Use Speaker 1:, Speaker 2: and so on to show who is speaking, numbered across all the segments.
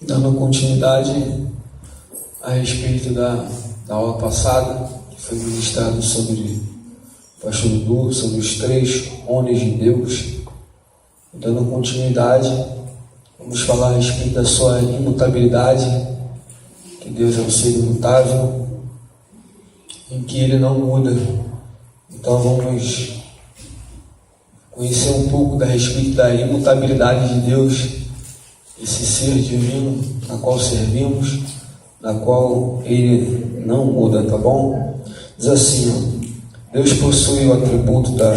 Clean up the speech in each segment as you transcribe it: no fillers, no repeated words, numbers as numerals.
Speaker 1: Dando continuidade a respeito da aula passada, que foi ministrado sobre o pastor Dudu, sobre os 3 homens de Deus. Dando continuidade, vamos falar a respeito da sua imutabilidade, que Deus é um ser imutável, em que Ele não muda. Então vamos conhecer um pouco a respeito da imutabilidade de Deus, esse ser divino na qual servimos, na qual Ele não muda, tá bom? Diz assim, Deus possui o atributo da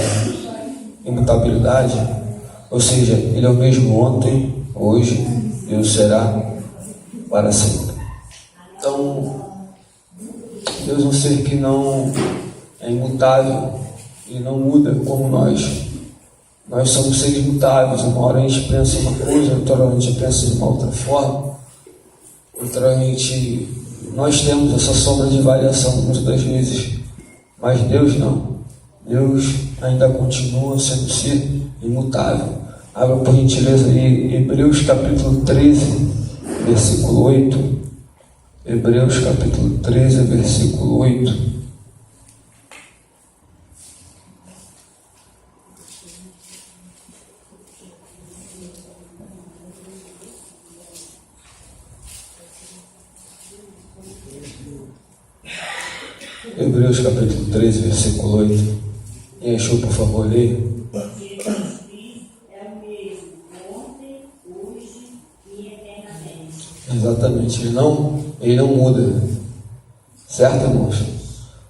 Speaker 1: imutabilidade, ou seja, Ele é o mesmo ontem, hoje, Deus será para sempre. Então, Deus é um ser que não é imutável, Ele não muda como nós. Nós somos seres mutáveis, uma hora a gente pensa em uma coisa, outra hora a gente pensa de uma outra forma, outra hora nós temos essa sombra de variação muitas das vezes, mas Deus não. Deus ainda continua sendo ser imutável. Abra por gentileza aí, Hebreus capítulo 13, versículo 8. Hebreus capítulo 13, versículo 8. Hebreus capítulo 13, versículo 8. Quem achou, por favor, leia.
Speaker 2: Porque Jesus é o mesmo ontem, hoje e eternamente.
Speaker 1: Exatamente, ele não muda. Certo, irmãos?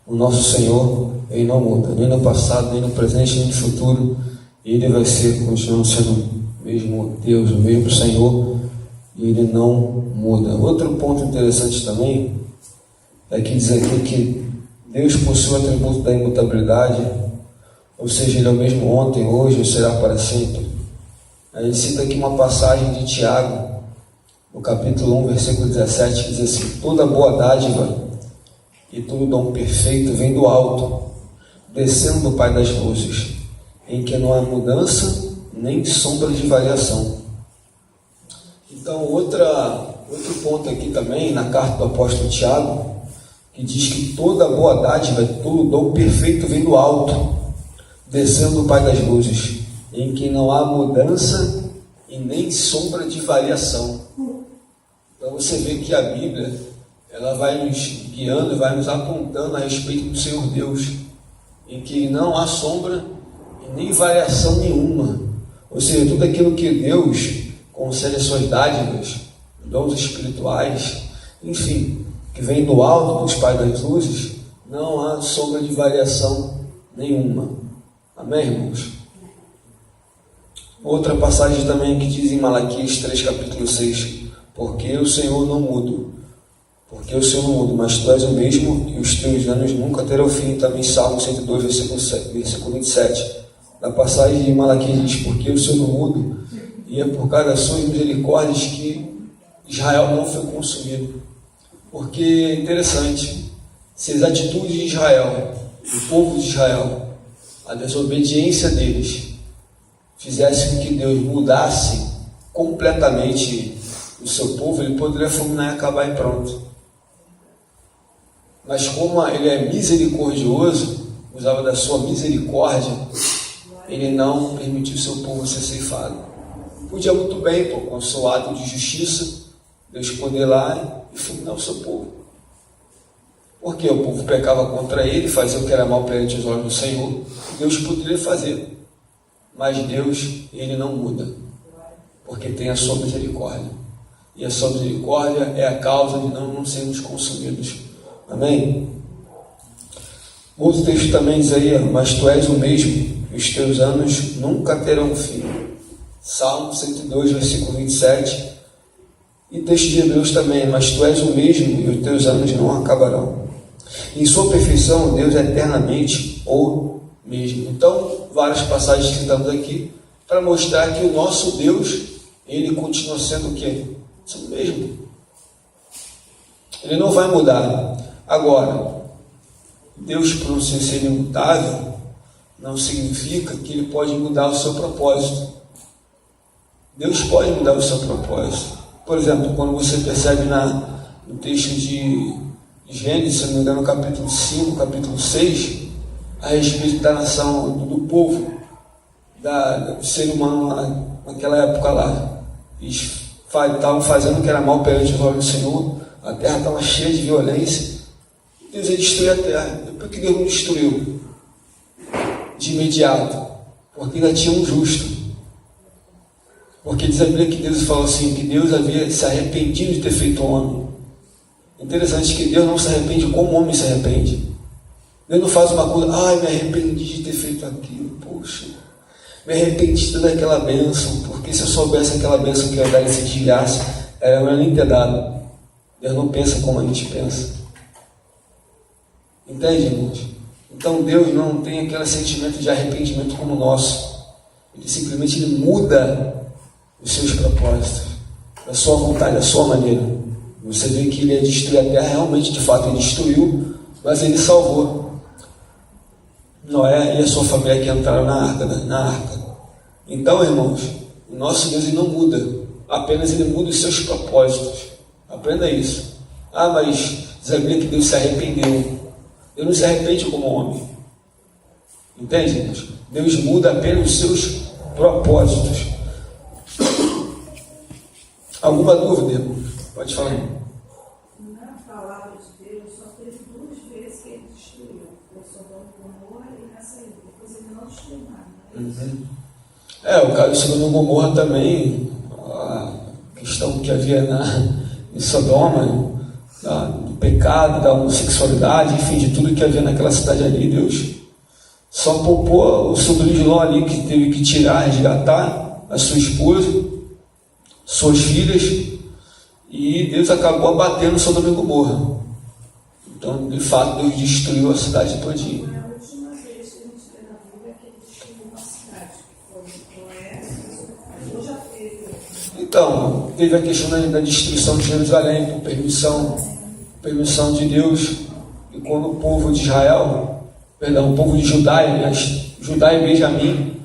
Speaker 1: O nosso Senhor, Ele não muda, nem no passado, nem no presente, nem no futuro. Ele vai ser, continuando sendo o mesmo Deus, o mesmo Senhor, e Ele não muda. Outro ponto interessante também é que diz aqui que Deus possui o atributo da imutabilidade, ou seja, Ele é o mesmo ontem, hoje e será para sempre. Aí ele cita aqui uma passagem de Tiago, no capítulo 1, versículo 17, que diz assim: toda boa dádiva e todo dom perfeito vem do alto, descendo do Pai das luzes, em que não há mudança nem sombra de variação. Então, outro ponto aqui também, na carta do apóstolo Tiago, que diz que toda boa dádiva, todo dom perfeito vem do alto, descendo do Pai das luzes, em que não há mudança e nem sombra de variação. Então você vê que a Bíblia, ela vai nos guiando e vai nos apontando a respeito do Senhor Deus, em que não há sombra e nem variação nenhuma. Ou seja, tudo aquilo que Deus concede as suas dádivas, dons espirituais, enfim, que vem do alto dos Pais das luzes, não há sombra de variação nenhuma. Amém, irmãos? Outra passagem também que diz em Malaquias 3, capítulo 6, porque o Senhor não muda, mas tu és o mesmo e os teus anos nunca terão fim. Também Salmo 102, versículo 27. Na passagem de Malaquias diz, porque o Senhor não muda, e é por causa das suas misericórdias que Israel não foi consumido. Porque é interessante, se as atitudes de Israel, do povo de Israel, a desobediência deles, fizesse com que Deus mudasse completamente o seu povo, Ele poderia fulminar e acabar e pronto. Mas como Ele é misericordioso, usava da sua misericórdia, Ele não permitiu o seu povo ser ceifado. Podia muito bem, com o seu ato de justiça, Deus poder ir lá e fulminar o seu povo. Porque o povo pecava contra Ele, fazia o que era mal perante os olhos do Senhor. Deus poderia fazer, mas Deus, Ele não muda, porque tem a sua misericórdia, e a sua misericórdia é a causa de não sermos consumidos. Amém? Outro texto também diz aí, mas tu és o mesmo, e os teus anos nunca terão fim. Salmo 102, versículo 27. E texto de Hebreus também, mas tu és o mesmo e os teus anos não acabarão. Em sua perfeição, Deus é eternamente o mesmo. Então, várias passagens que citamos aqui, para mostrar que o nosso Deus, Ele continua sendo o quê? Sendo o mesmo. Ele não vai mudar. Agora, Deus, por ser imutável, não significa que Ele pode mudar o seu propósito. Deus pode mudar o seu propósito. Por exemplo, quando você percebe no texto de Gênesis, se não me engano, no capítulo 5, capítulo 6, a respeito da nação, do povo, do ser humano lá, naquela época lá. Eles estavam fazendo o que era mal perante os olhos do Senhor, a terra estava cheia de violência. Deus ia destruir a terra. Por que Deus não destruiu de imediato? Porque ainda tinha um justo. Porque diz a Bíblia que Deus falou assim, que Deus havia se arrependido de ter feito o homem. Interessante que Deus não se arrepende como o homem se arrepende. Deus não faz uma coisa, me arrependi de ter feito aquilo, poxa, me arrependi de toda aquela bênção, porque se eu soubesse aquela bênção que eu ia dar esse desgraça, era melhor nem ter dado. Deus não pensa como a gente pensa. Entende, irmãos? Então Deus não tem aquele sentimento de arrependimento como o nosso. Ele simplesmente muda os seus propósitos, a sua vontade, a sua maneira. Você vê que ele ia destruir a terra, realmente, de fato, ele destruiu, mas ele salvou Noé e a sua família que entraram na arca. Então, irmãos, o nosso Deus ele não muda, apenas ele muda os seus propósitos. Aprenda isso. Mas diz a Bíblia que Deus se arrependeu. Deus não se arrepende como homem. Entende, irmãos? Deus muda apenas os seus propósitos. Alguma dúvida, irmão? Pode falar.
Speaker 3: Na palavra de Deus, só teve 2 vezes que ele destruiu. Foi Sodoma e Gomorra e nessa aí. Depois ele não destruiu nada.
Speaker 1: O caso de Sodoma e Gomorra também, a questão que havia em Sodoma, do pecado, da homossexualidade, enfim, de tudo que havia naquela cidade ali, Deus só poupou o sobrinho de Ló ali, que teve que tirar, resgatar a sua esposa, suas filhas, e Deus acabou abatendo Sodoma e Gomorra. Então, de fato, Deus destruiu a cidade todinha.
Speaker 3: Foi a última vez que a gente vê na Bíblia que ele destruiu uma cidade, que foi Noé, ou já teve.
Speaker 1: Então, teve a questão da destruição de Jerusalém, por permissão de Deus, e quando o povo de Israel, o povo de Judá e Benjamim,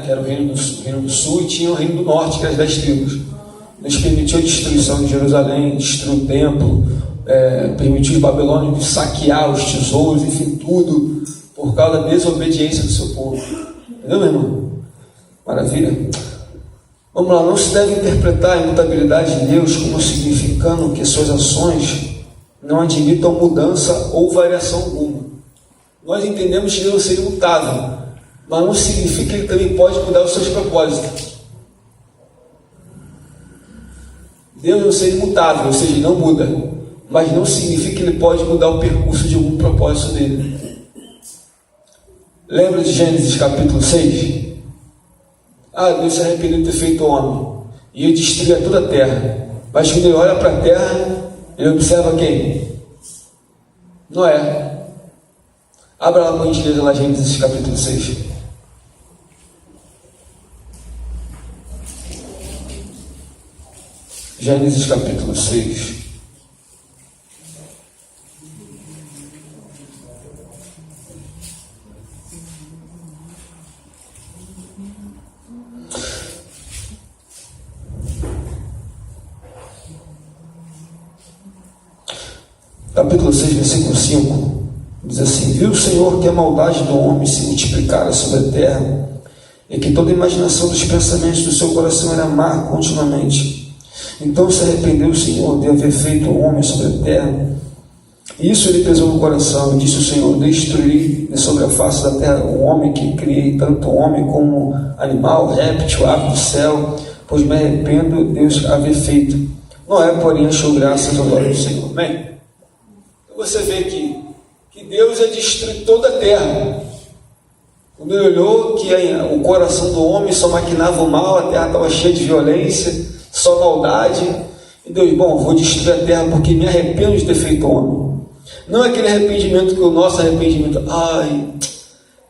Speaker 1: que era o reino do sul, e tinha o reino do norte, que era as 10 tribos. Deus permitiu a destruição de Jerusalém, destruiu o templo, permitiu os babilônios saquear os tesouros, enfim, tudo, por causa da desobediência do seu povo. Entendeu, meu irmão? Maravilha? Vamos lá, não se deve interpretar a imutabilidade de Deus como significando que suas ações não admitam mudança ou variação alguma. Nós entendemos que Deus é imutável, mas não significa que Ele também pode mudar os seus propósitos. Deus é um ser imutável, ou seja, Ele não muda, mas não significa que Ele pode mudar o percurso de algum propósito dele. Lembra de Gênesis capítulo 6? Deus se arrependeu de ter feito o homem, e Ele destruía toda a terra, mas quando Ele olha para a terra, Ele observa quem? Noé. Abra lá, por gentileza, lá Gênesis capítulo 6. Gênesis capítulo 6. Capítulo 6, versículo 5. Diz assim: viu o Senhor que a maldade do homem se multiplicara sobre a terra, e que toda a imaginação dos pensamentos do seu coração era má continuamente. Então se arrependeu o Senhor de haver feito o homem sobre a terra, e isso lhe pesou no coração, e disse o Senhor: destruirei de sobre a face da terra o homem que criei, tanto o homem como animal, réptil, ave do céu, pois me arrependo de Deus haver feito. Noé, porém, achou graças aos olhos do Senhor. Amém? Então você vê que Deus ia destruir toda a terra. Quando ele olhou que o coração do homem só maquinava o mal, a terra estava cheia de violência, só maldade, e Deus, vou destruir a terra porque me arrependo de ter feito homem. Não é aquele arrependimento que o nosso arrependimento,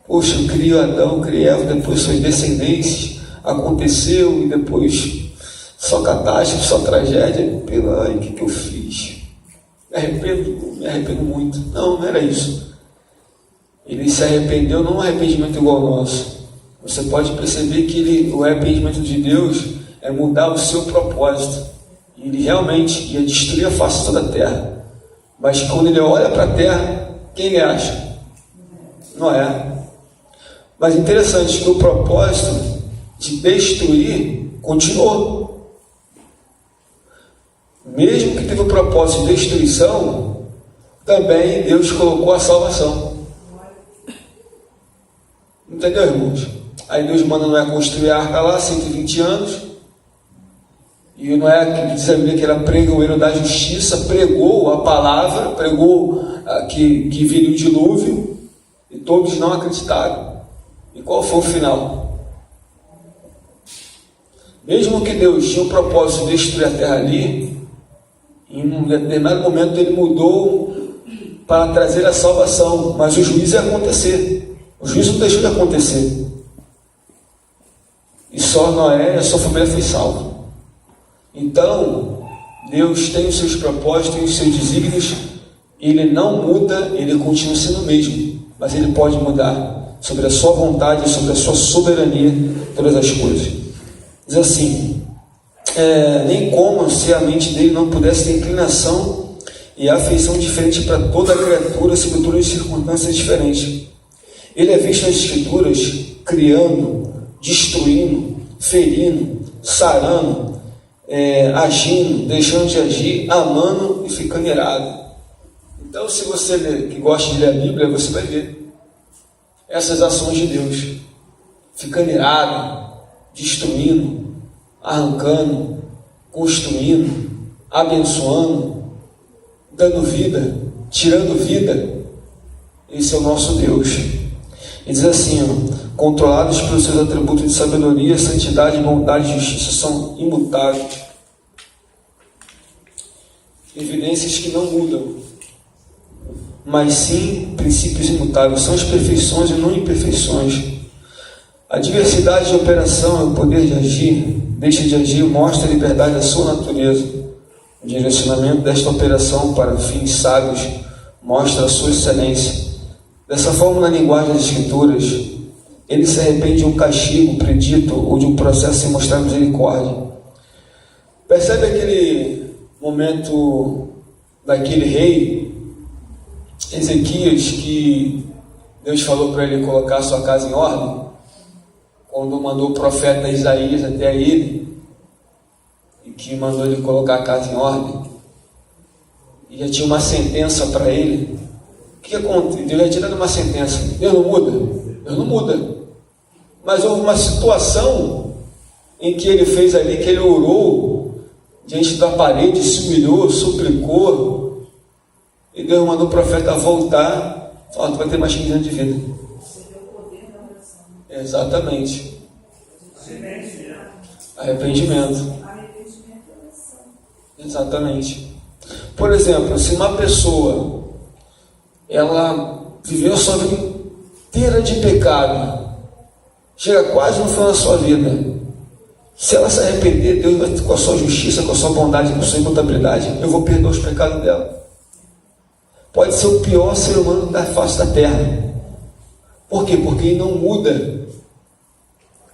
Speaker 1: poxa, eu criei Adão, criei Eva, depois suas descendências, aconteceu, e depois só catástrofe, só tragédia, o que eu fiz? Me arrependo muito. Não era isso. Ele se arrependeu, não um arrependimento igual ao nosso. Você pode perceber que o arrependimento de Deus é mudar o seu propósito. E ele realmente ia destruir a face de toda a terra. Mas quando ele olha para a terra, quem ele acha? Noé. Mas interessante que o propósito de destruir continuou. Mesmo que teve o propósito de destruição, também Deus colocou a salvação. Entendeu, irmãos? Aí Deus manda Noé construir a arca lá, 120 anos. E Noé, que diz a Bíblia que era pregoeiro da justiça, pregou a palavra, pregou que viria o dilúvio, e todos não acreditaram. E qual foi o final? Mesmo que Deus tinha o propósito de destruir a terra ali, em um determinado momento ele mudou para trazer a salvação, mas o juízo ia acontecer. O juízo não deixou de acontecer. E só Noé e a sua família foi salvo. Então, Deus tem os seus propósitos, tem os seus desígnios, ele não muda, ele continua sendo o mesmo, mas ele pode mudar sobre a sua vontade, sobre a sua soberania, todas as coisas. Diz assim, nem como se a mente dele não pudesse ter inclinação e afeição diferente para toda a criatura, sob todas as circunstâncias diferentes. Ele é visto nas Escrituras criando, destruindo, ferindo, sarando, agindo, deixando de agir, amando e ficando irado. Então, se você que gosta de ler a Bíblia, você vai ver essas ações de Deus, ficando irado, destruindo, arrancando, construindo, abençoando, dando vida, tirando vida. Esse é o nosso Deus. E diz assim, controlados pelos seus atributos de sabedoria, santidade, bondade e justiça são imutáveis. Evidências que não mudam, mas sim princípios imutáveis. São as perfeições e não imperfeições. A diversidade de operação e o poder de agir, deixa de agir, mostra a liberdade da sua natureza. O direcionamento desta operação para fins sábios mostra a sua excelência. Dessa forma, na linguagem das Escrituras, ele se arrepende de um castigo predito ou de um processo sem mostrar misericórdia. Percebe aquele momento daquele rei Ezequias, que Deus falou para ele colocar a sua casa em ordem, quando mandou o profeta Isaías até ele, e que mandou ele colocar a casa em ordem, e já tinha uma sentença para ele. O que acontece? Deus já tinha dado uma sentença. Deus não muda? Deus não muda. Mas houve uma situação em que ele fez ali, que ele orou diante da parede, se humilhou, suplicou, e Deus mandou o profeta voltar, falou, tu vai ter mais 15 anos de vida. Exatamente. Arrependimento. Exatamente. Por exemplo, se uma pessoa ela viveu a sua vida inteira de pecado, chega quase no final da sua vida, se ela se arrepender, Deus vai, com a sua justiça, com a sua bondade, com a sua imutabilidade, eu vou perdoar os pecados dela. Pode ser o pior ser humano da face da terra. Por quê? Porque ele não muda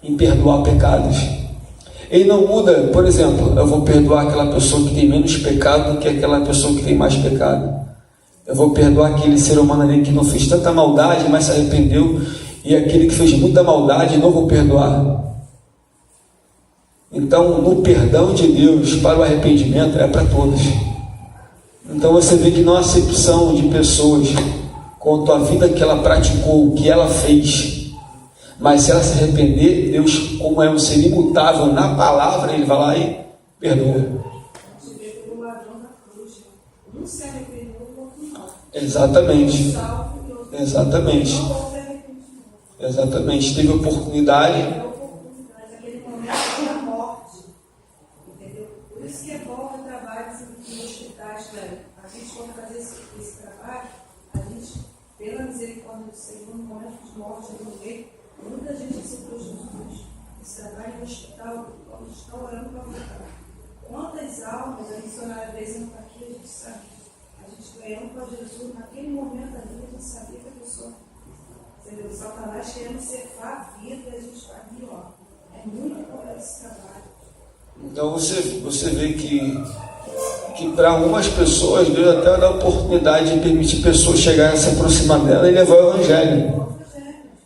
Speaker 1: em perdoar pecados. Ele não muda, por exemplo, eu vou perdoar aquela pessoa que tem menos pecado do que aquela pessoa que tem mais pecado. Eu vou perdoar aquele ser humano ali que não fez tanta maldade, mas se arrependeu, e aquele que fez muita maldade, não vou perdoar. Então, no perdão de Deus para o arrependimento é para todos. Então você vê que não há acepção de pessoas quanto à vida que ela praticou, o que ela fez. Mas se ela se arrepender, Deus, como é um ser imutável na palavra, ele vai lá e perdoa. Exatamente. Exatamente. Exatamente. Teve oportunidade.
Speaker 3: Naquele momento da morte. Entendeu? Por isso que é bom o trabalho em hospitais, velho. A gente, quando fazer esse trabalho, a gente, pela misericórdia do Senhor, no momento de morte, muita gente aceitou Jesus. Esse trabalho no hospital, a gente está orando para voltar. Quantas almas, a missionária dizendo aqui, a gente sabe. A gente ganhando para Jesus, naquele momento ali, a gente sabia que a pessoa, entendeu? O Satanás querendo ceifar a vida, e a gente está aqui, ó. É muito importante esse trabalho.
Speaker 1: Então você vê que para algumas pessoas Deus até dá a oportunidade de permitir pessoas chegarem a se aproximar dela e levar o Evangelho.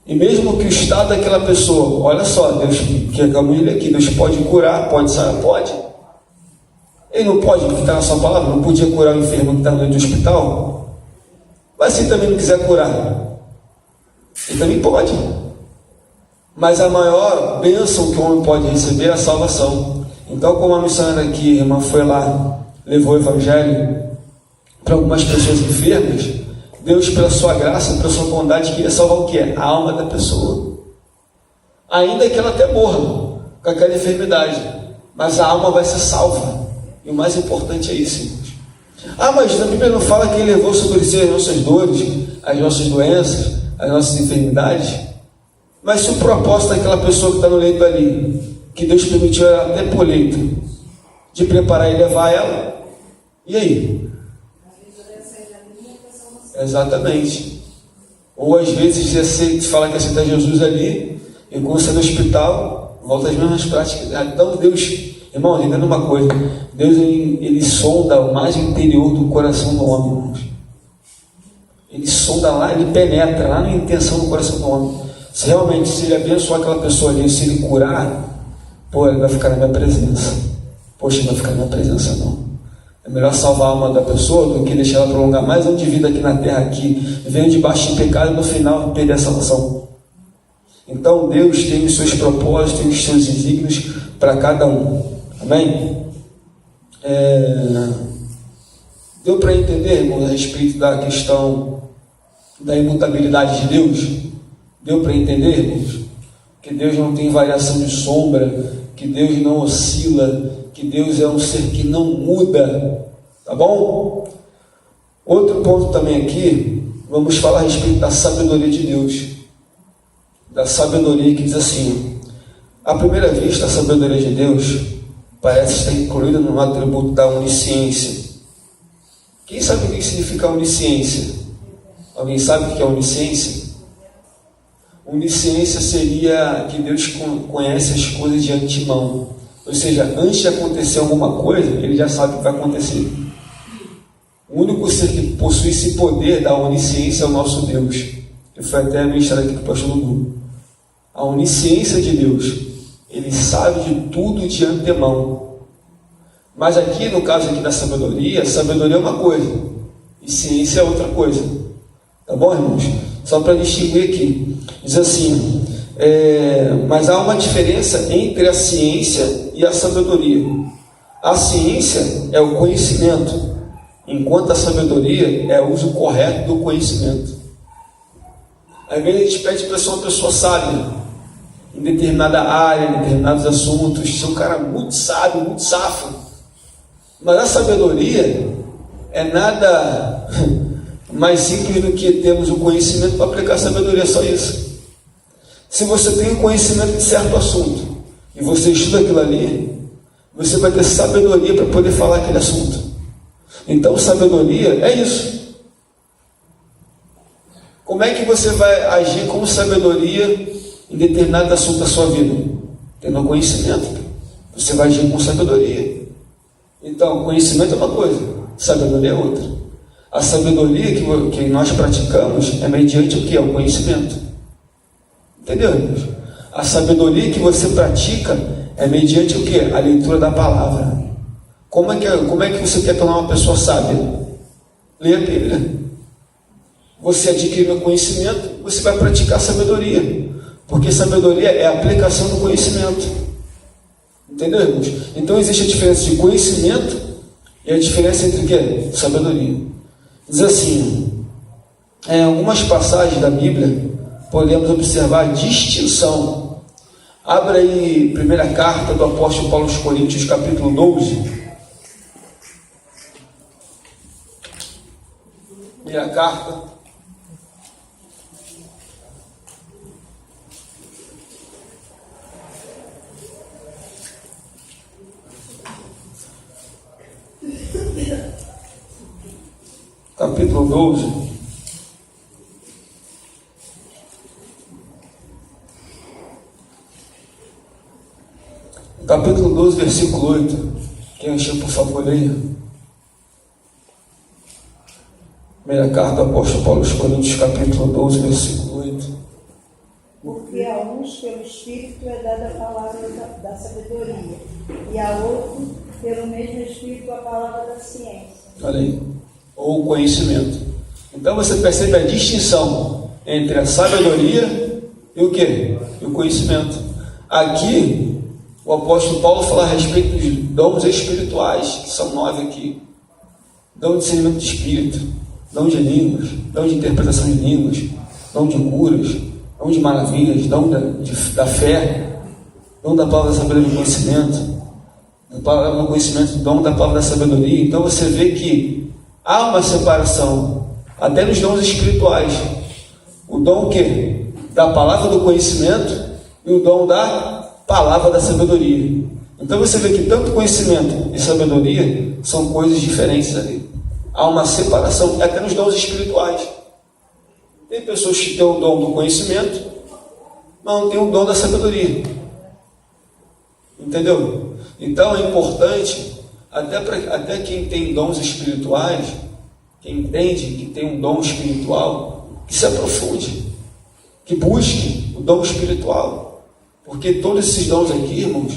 Speaker 1: E mesmo que o estado daquela pessoa, olha só, Deus, que acabou de ler aqui, Deus pode curar, pode sarar, pode. Ele não pode, porque está na sua palavra, não podia curar o enfermo que está no hospital. Mas se ele também não quiser curar, ele também pode. Mas a maior bênção que o homem pode receber é a salvação. Então, como a missionária aqui, a irmã foi lá, levou o Evangelho para algumas pessoas enfermas, Deus, pela sua graça, pela sua bondade, queria salvar o quê? A alma da pessoa. Ainda que ela até morra com aquela enfermidade, mas a alma vai ser salva. E o mais importante é isso, irmãos. Ah, mas a Bíblia não fala que Ele levou sobre si as nossas dores, as nossas doenças, as nossas enfermidades? Mas se o propósito daquela pessoa que está no leito ali, que Deus permitiu ela até por leito, de preparar e levar ela, e aí? Exatamente. Ou às vezes você fala que aceita Jesus ali, e quando você é no hospital, volta às mesmas práticas. Então Deus, irmão, entendendo uma coisa, Deus ele sonda o mais interior do coração do homem, irmãos. Ele sonda lá, ele penetra lá na intenção do coração do homem. Se realmente, se ele abençoar aquela pessoa ali, se ele curar, pô, ele vai ficar na minha presença. Poxa, ele vai ficar na minha presença não. É melhor salvar a alma da pessoa do que deixar ela prolongar mais anos de vida aqui na terra, aqui, vivendo debaixo de pecado e no final perder a salvação. Então Deus tem os seus propósitos, tem os seus desígnios para cada um. Amém? Deu para entender, irmão, a respeito da questão da imutabilidade de Deus? Deu para entender, irmãos? Que Deus não tem variação de sombra, que Deus não oscila, que Deus é um ser que não muda, tá bom? Outro ponto também aqui, vamos falar a respeito da sabedoria de Deus, da sabedoria que diz assim, à primeira vista a sabedoria de Deus parece estar incluída no atributo da onisciência. Quem sabe o que significa onisciência? Alguém sabe o que é onisciência? Onisciência seria que Deus conhece as coisas de antemão. Ou seja, antes de acontecer alguma coisa, Ele já sabe o que vai acontecer. O único ser que possui esse poder da onisciência é o nosso Deus. Que foi até ministrado aqui para o pastor Lugu. A onisciência de Deus, Ele sabe de tudo de antemão. Mas aqui, no caso aqui da sabedoria é uma coisa, e ciência é outra coisa. Tá bom, irmãos? Só para distinguir aqui. Diz assim, mas há uma diferença entre a ciência e a sabedoria. A ciência é o conhecimento, enquanto a sabedoria é o uso correto do conhecimento. Às vezes a gente pede para ser uma pessoa sábia, em determinada área, em determinados assuntos, ser um cara muito sábio, muito safo. Mas a sabedoria é nada mais simples do que termos o conhecimento para aplicar a sabedoria, só isso. Se você tem o conhecimento de certo assunto e você estuda aquilo ali, você vai ter sabedoria para poder falar aquele assunto. Então, sabedoria é isso. Como é que você vai agir com sabedoria em determinado assunto da sua vida? Tendo conhecimento. Você vai agir com sabedoria. Então, conhecimento é uma coisa, sabedoria é outra. A sabedoria que nós praticamos é mediante o que? O conhecimento. Entendeu, irmãos? A sabedoria que você pratica é mediante o que? A leitura da palavra. Como é que você quer tornar uma pessoa sábia? Leia a Bíblia. Você adquire o conhecimento, você vai praticar a sabedoria. Porque sabedoria é a aplicação do conhecimento. Entendeu, irmãos? Então existe a diferença de conhecimento e a diferença entre o que? Sabedoria. Diz assim, em algumas passagens da Bíblia, podemos observar a distinção. Abra aí a primeira carta do apóstolo Paulo aos Coríntios, capítulo 12. Primeira carta. Capítulo 12. Capítulo 12, versículo 8. Quem achou, por favor, leia. Primeira carta do apóstolo Paulo aos Coríntios, capítulo 12, versículo 8.
Speaker 4: Porque a uns pelo Espírito é dada a palavra da sabedoria, e a outros pelo mesmo Espírito a palavra da ciência.
Speaker 1: Olha aí, ou conhecimento. Então você percebe a distinção entre a sabedoria e o quê? E o conhecimento. Aqui, o apóstolo Paulo fala a respeito dos dons espirituais, que são 9 aqui. Dom de discernimento de espírito, dom de línguas, dom de interpretação de línguas, dom de curas, dom de maravilhas, dom da fé, dom da palavra da sabedoria do conhecimento, da palavra do conhecimento, dom da palavra da sabedoria. Então você vê que há uma separação, até nos dons espirituais. O dom o quê? Da palavra do conhecimento e o dom da palavra da sabedoria. Então você vê que tanto conhecimento e sabedoria são coisas diferentes ali. Há uma separação, até nos dons espirituais. Tem pessoas que têm o dom do conhecimento, mas não têm o dom da sabedoria. Entendeu? Então é importante, até quem tem dons espirituais, quem entende que tem um dom espiritual, que se aprofunde, que busque o dom espiritual. Porque todos esses dons aqui, irmãos,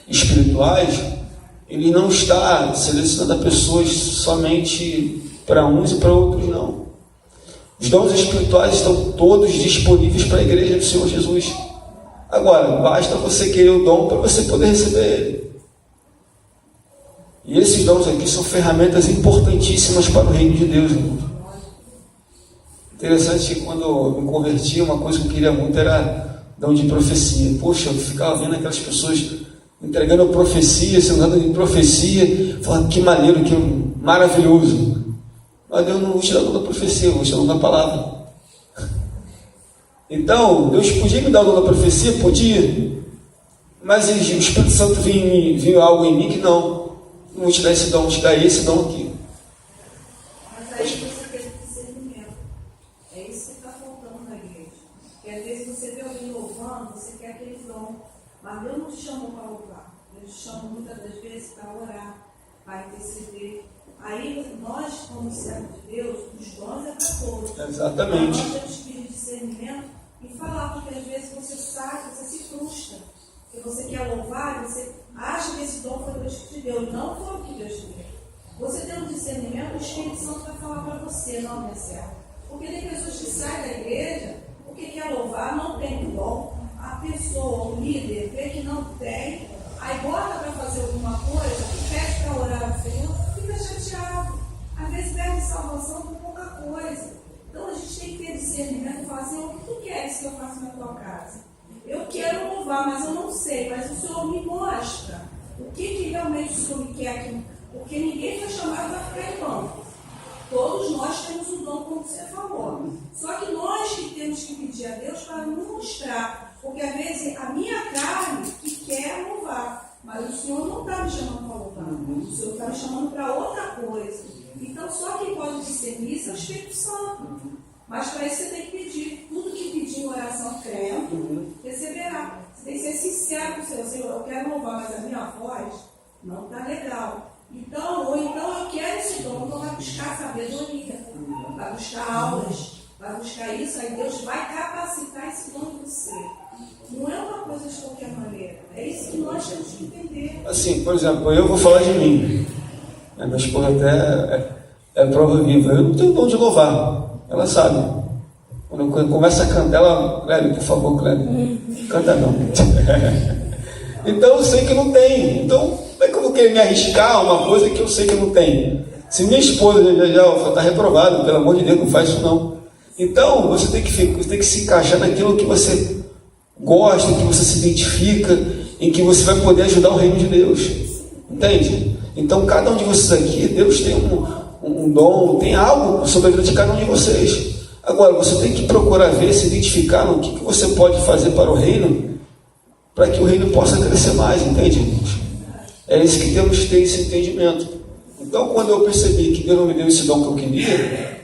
Speaker 1: espirituais, ele não está selecionando pessoas somente para uns e para outros, não. Os dons espirituais estão todos disponíveis para a igreja do Senhor Jesus. Agora, basta você querer o dom para você poder receber ele. E esses dons aqui são ferramentas importantíssimas para o reino de Deus, irmãos. Interessante que quando eu me converti, uma coisa que eu queria muito era dom de profecia. Poxa, eu ficava vendo aquelas pessoas entregando profecia, sendo dado de profecia, falando que maneiro, que maravilhoso. Mas Deus não vou te dar toda a profecia, eu vou te dar toda a palavra. Então, Deus podia me dar o dom da profecia? Podia. Mas o Espírito Santo viu algo em mim que não vou te dar esse dom, vou te dar esse dom aqui.
Speaker 3: Mas aí você tem discernimento. É isso que está faltando na igreja. Porque às vezes você vê alguém louvando, você quer aquele dom. Mas Deus não te chamou para louvar. Deus te chamou muitas das vezes para orar, para interceder. Aí nós, como servos de Deus, os dons é para todos.
Speaker 1: Exatamente.
Speaker 3: Nós temos que pedir discernimento e falar, porque às vezes você sai, você se frustra. Porque você quer louvar, você acha que esse dom foi do Espírito de Deus. Não foi o que Deus te deu. Você tendo discernimento, o Espírito Santo vai falar para você, não, minha serva. Porque tem pessoas que saem da igreja porque quer louvar, não tem o dom. A pessoa, o líder, vê que não tem, aí bota para fazer alguma coisa, pede para orar ao Senhor, fica chateado. Às vezes perde salvação por pouca coisa. Então a gente tem que ter discernimento e falar assim, o que tu queres que eu faça na tua casa? Eu quero louvar, mas eu não sei, mas o Senhor me mostra o que realmente o Senhor me quer aqui. Porque ninguém foi chamado para ficar em banco. Todos nós temos o dom, como você falou. Só que nós que temos que pedir a Deus para nos mostrar. Porque às vezes a minha carne que quer louvar, mas o Senhor não está me chamando para louvar. O Senhor está me chamando para outra coisa. Então só quem pode discernir isso é o Espírito Santo. Mas para isso você tem que pedir. Tudo que pedir em oração crendo, receberá. Você tem que ser sincero com o Senhor. Senhor, eu quero louvar, mas a minha voz não está legal. Então, ou então eu quero esse dom, então vai buscar sabedoria, vai buscar aulas, vai buscar isso, aí Deus vai capacitar esse dom em você. Não é uma coisa de qualquer maneira, é isso que nós temos que entender.
Speaker 1: Assim, por exemplo, eu vou falar de mim. Minha esposa até é prova viva. Eu não tenho dom de louvar, ela sabe. Quando eu começo a cantar, ela, Cléber, por favor, Cléber, canta não. Então eu sei que não tem. Então, como é que eu vou querer me arriscar a uma coisa que eu sei que eu não tenho? Se minha esposa já está reprovada, pelo amor de Deus, não faz isso não. Então, você tem que se encaixar naquilo que você gosta, que você se identifica, em que você vai poder ajudar o reino de Deus. Entende? Então, cada um de vocês aqui, Deus tem um dom, tem algo sobre a vida de cada um de vocês. Agora, você tem que procurar ver, se identificar no que você pode fazer para o reino, para que o reino possa crescer mais, entende, irmãos? É isso que temos que ter, esse entendimento. Então, quando eu percebi que Deus não me deu esse dom que eu queria,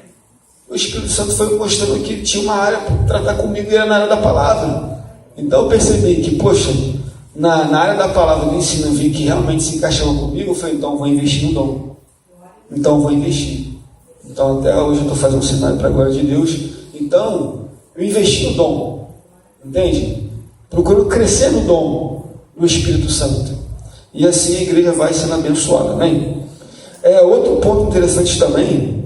Speaker 1: o Espírito Santo foi me mostrando que tinha uma área para tratar comigo e era na área da palavra. Então eu percebi que, poxa, na área da palavra do ensino, eu vi que realmente se encaixava comigo, eu falei, então vou investir no dom. Então vou investir. Então até hoje eu estou fazendo um cenário para a glória de Deus. Então, eu investi no dom. Entende? Procuro crescer no dom do Espírito Santo. E assim a igreja vai sendo abençoada. Amém? Outro ponto interessante também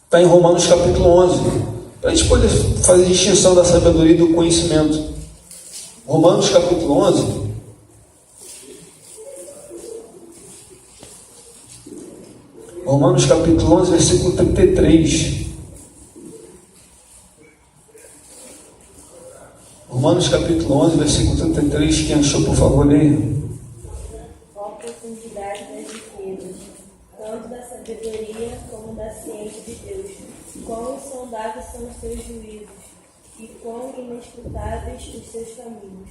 Speaker 1: está em Romanos capítulo 11. Para a gente poder fazer a distinção da sabedoria e do conhecimento. Romanos capítulo 11. Romanos capítulo 11, versículo 33. Romanos capítulo 11, versículo 33. Quem achou, por favor, leia.
Speaker 5: Ó profundidade das riquezas, tanto da sabedoria como da ciência de Deus. Quão insondáveis são os seus juízos, e quão inescrutáveis os seus caminhos.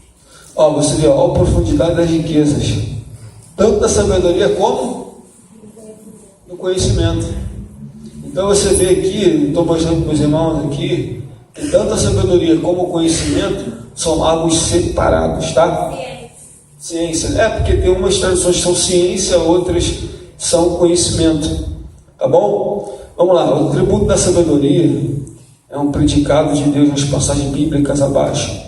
Speaker 1: Você vê, a profundidade das riquezas, tanto da sabedoria como do conhecimento. Então você vê aqui, estou mostrando para os irmãos aqui, que tanto a sabedoria como o conhecimento são algo separados, tá? Ciência. Porque tem umas traduções que são ciência, outras são conhecimento. Tá bom? Vamos lá. O tributo da sabedoria é um predicado de Deus nas passagens bíblicas abaixo.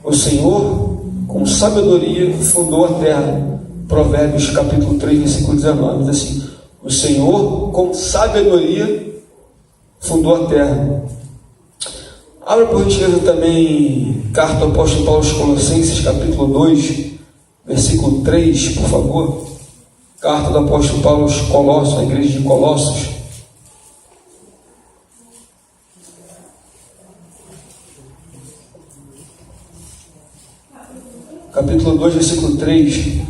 Speaker 1: O Senhor, com sabedoria, fundou a terra. Provérbios capítulo 3, versículo 19. Diz assim: o Senhor, com sabedoria, fundou a terra. Abra por gentileza também carta do apóstolo Paulo aos Colossenses, capítulo 2, versículo 3, por favor. Carta do apóstolo Paulo aos Colossos, a igreja de Colossos. Capítulo 2, versículo 3.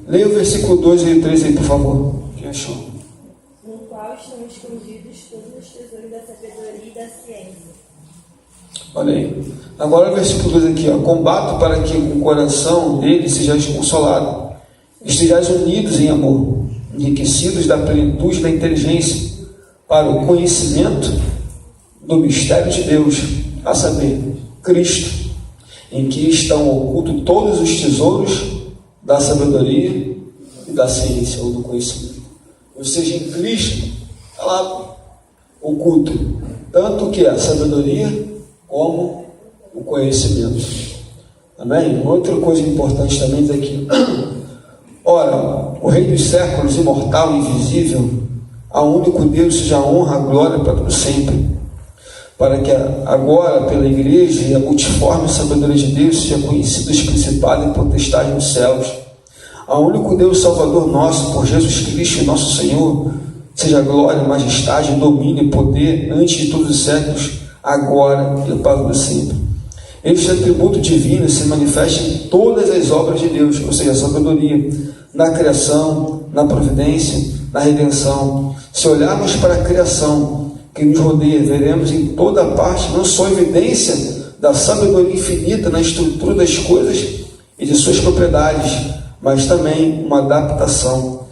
Speaker 1: Leia o versículo 2 e 3 aí, por favor. Quem achou?
Speaker 5: No qual estão escondidos todos os tesouros da sabedoria e da ciência.
Speaker 1: Olha aí. Agora o versículo 2 aqui, ó. Combato para que com o coração dele sejais consolado, estejais unidos em amor, enriquecidos da plenitude da inteligência, para o conhecimento do mistério de Deus, a saber, Cristo, em que estão ocultos todos os tesouros da sabedoria e da ciência, ou do conhecimento. Ou seja, em Cristo está lá oculto tanto que a sabedoria como o conhecimento. Amém? Outra coisa importante também diz aqui: ora, o Rei dos séculos, imortal e invisível, ao único Deus seja a honra, a glória para todo sempre, para que agora pela igreja e a multiforme sabedoria de Deus seja conhecido os principados e potestades nos céus. Ao único Deus Salvador nosso, por Jesus Cristo nosso Senhor, seja glória, majestade, domínio e poder antes de todos os séculos, agora e para todo sempre. Este atributo divino se manifesta em todas as obras de Deus, ou seja, a sabedoria, na criação, na providência, na redenção. Se olharmos para a criação que nos rodeia, veremos em toda parte não só evidência da sabedoria infinita na estrutura das coisas e de suas propriedades, mas também uma adaptação.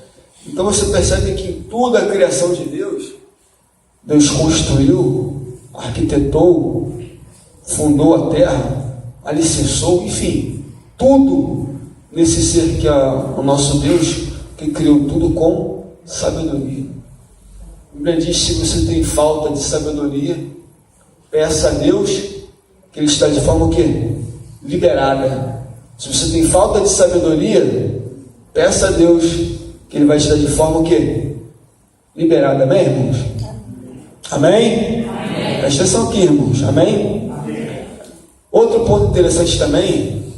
Speaker 1: Então você percebe que em toda a criação de Deus, Deus construiu, arquitetou, fundou a terra, alicerçou, enfim, tudo nesse ser que é o nosso Deus, que criou tudo com sabedoria. A Bíblia diz: se você tem falta de sabedoria, peça a Deus, que Ele está de forma o quê? Liberada. Se você tem falta de sabedoria, peça a Deus, que Ele vai te dar de forma o quê? Liberada. Amém, irmãos? Amém? Amém. Presta atenção aqui, irmãos. Amém? Amém? Outro ponto interessante também